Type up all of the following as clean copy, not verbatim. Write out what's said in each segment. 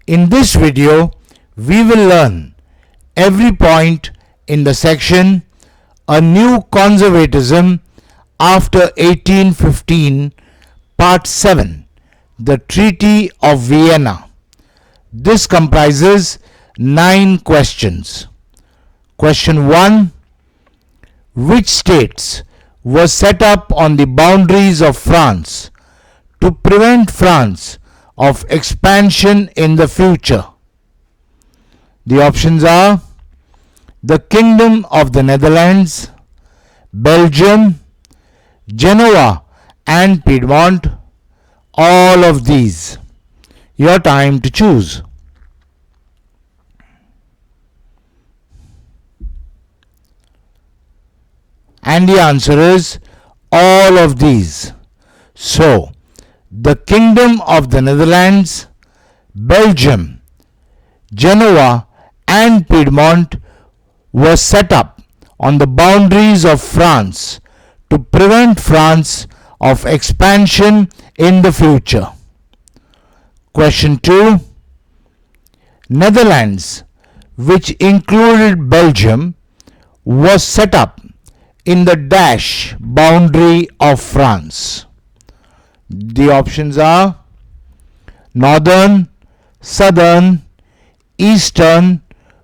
In this video, we will learn every point in the section A New Conservatism after 1815, Part 7, the Treaty of Vienna. This comprises 9 questions. Question 1. Which states were set up on the boundaries of France to prevent France of expansion in the future? The options are the Kingdom of the Netherlands, Belgium, Genoa and Piedmont, all of these. Your time to choose. And the answer is all of these. So, the Kingdom of the Netherlands, Belgium, Genoa and Piedmont were set up on the boundaries of France to prevent France of expansion in the future. Question 2. Netherlands, which included Belgium, was set up in the dash boundary of France. The options are northern, southern, eastern,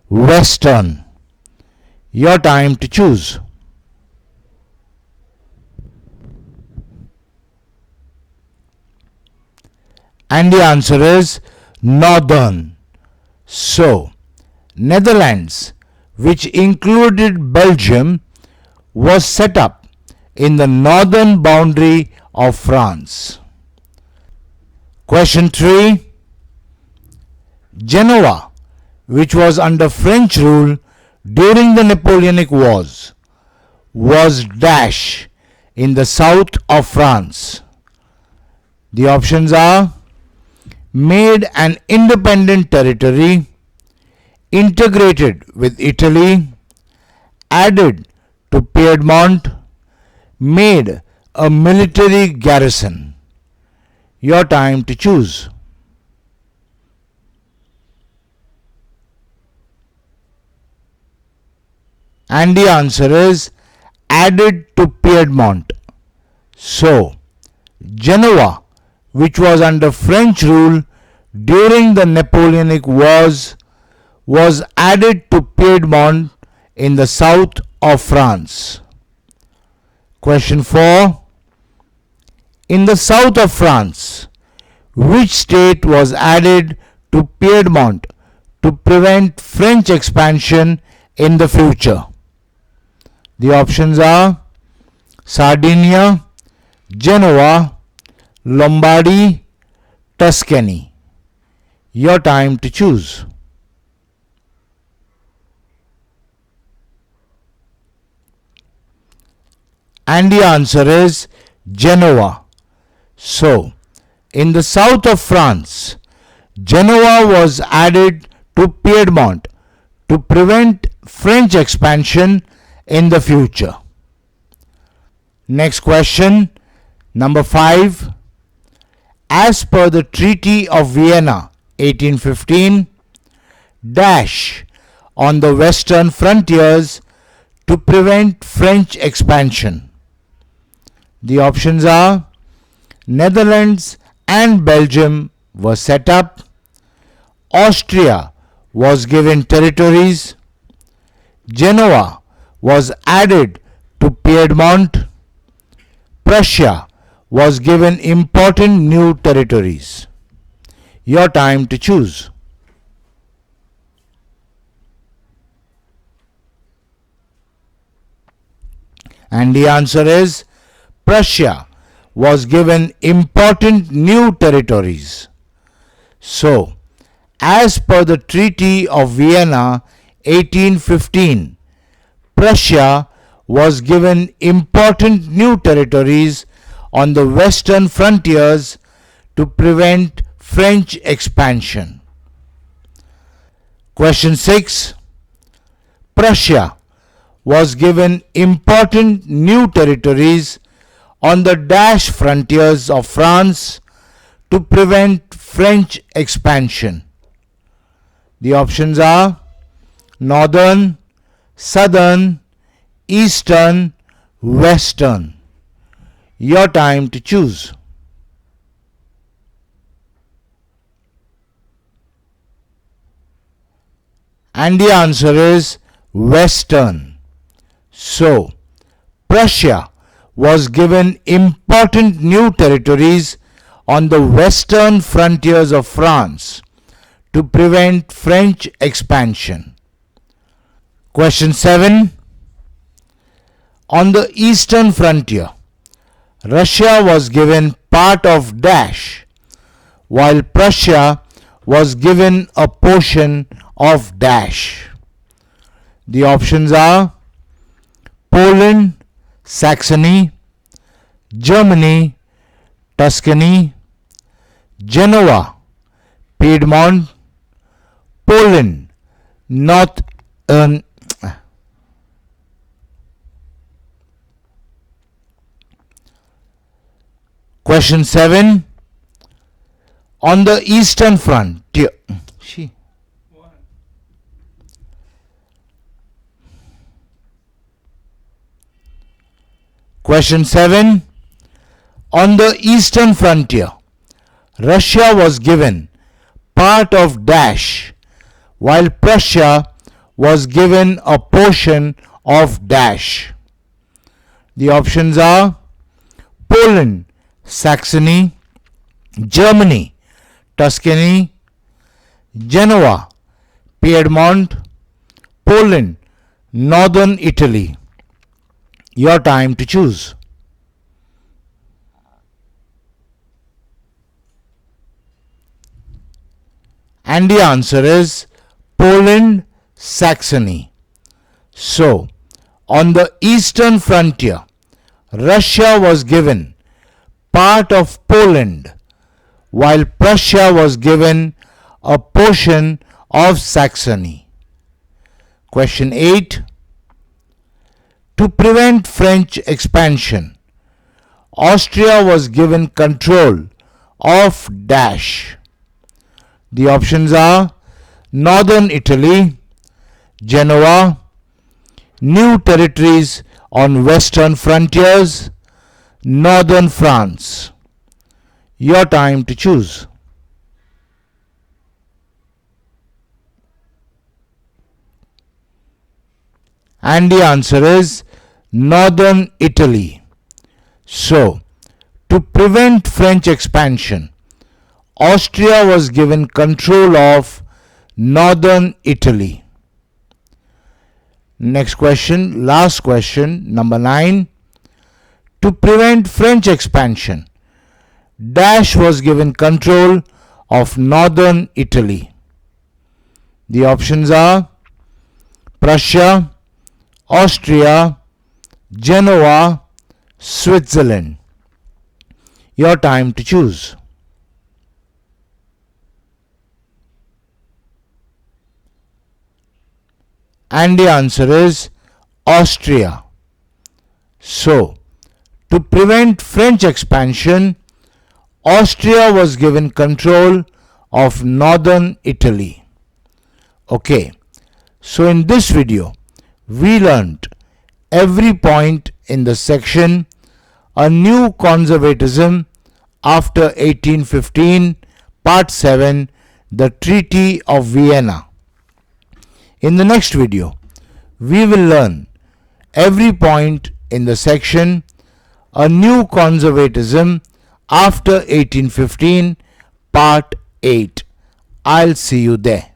western. Your time to choose. And the answer is northern. So, Netherlands, which included Belgium, was set up in the northern boundary of France. Question 3. Genoa, which was under French rule during the Napoleonic Wars, was dash in the south of France. The options are made an independent territory, integrated with Italy, added to Piedmont, made a military garrison. Your time to choose. And the answer is added to Piedmont. So, Genoa, which was under French rule during the Napoleonic Wars, was added to Piedmont in the south of France. Question 4. In the south of France, which state was added to Piedmont to prevent French expansion in the future? The options are Sardinia, Genoa, Lombardy, Tuscany. Your time to choose. And the answer is Genoa. So, in the south of France, Genoa was added to Piedmont to prevent French expansion in the future. Next question, number 5. As per the Treaty of Vienna 1815, dash on the western frontiers to prevent French expansion. The options are Netherlands and Belgium were set up, Austria was given territories, Genoa was added to Piedmont, Prussia was given important new territories. Your time to choose. And the answer is Prussia was given important new territories. So, as per the Treaty of Vienna 1815, Prussia was given important new territories on the western frontiers to prevent French expansion. Question 6. Prussia was given important new territories on the dash frontiers of France to prevent French expansion. The options are northern, southern, eastern, western. Your time to choose. And the answer is western. So, Prussia was given important new territories on the western frontiers of France to prevent French expansion. Question 7. On the eastern frontier, Russia was given part of dash, while Prussia was given a portion of dash. The options are Poland, Saxony, Germany, Tuscany, Genoa, Piedmont, Poland, Northern. Question 7. On the eastern frontier. Question 7. On the eastern frontier, Russia was given part of dash, while Prussia was given a portion of dash. The options are Poland, Saxony, Germany, Tuscany, Genoa, Piedmont, Poland, Northern Italy. Your time to choose. And the answer is Poland, Saxony. So, on the eastern frontier, Russia was given part of Poland, while Prussia was given a portion of Saxony. Question 8. To prevent French expansion, Austria was given control of dash. The options are Northern Italy, Genoa, new territories on western frontiers, northern France. Your time to choose. And the answer is Northern Italy. So, to prevent French expansion, Austria was given control of northern Italy. Next question, last question, number 9. To prevent French expansion, dash was given control of northern Italy. The options are Prussia, Austria, Genoa, Switzerland. Your time to choose. And the answer is Austria. So, to prevent French expansion, Austria was given control of northern Italy. Okay, so in this video, we learnt every point in the section A New Conservatism after 1815, Part 7, the Treaty of Vienna. In the next video, we will learn every point in the section A New Conservatism after 1815, Part 8. I'll see you there.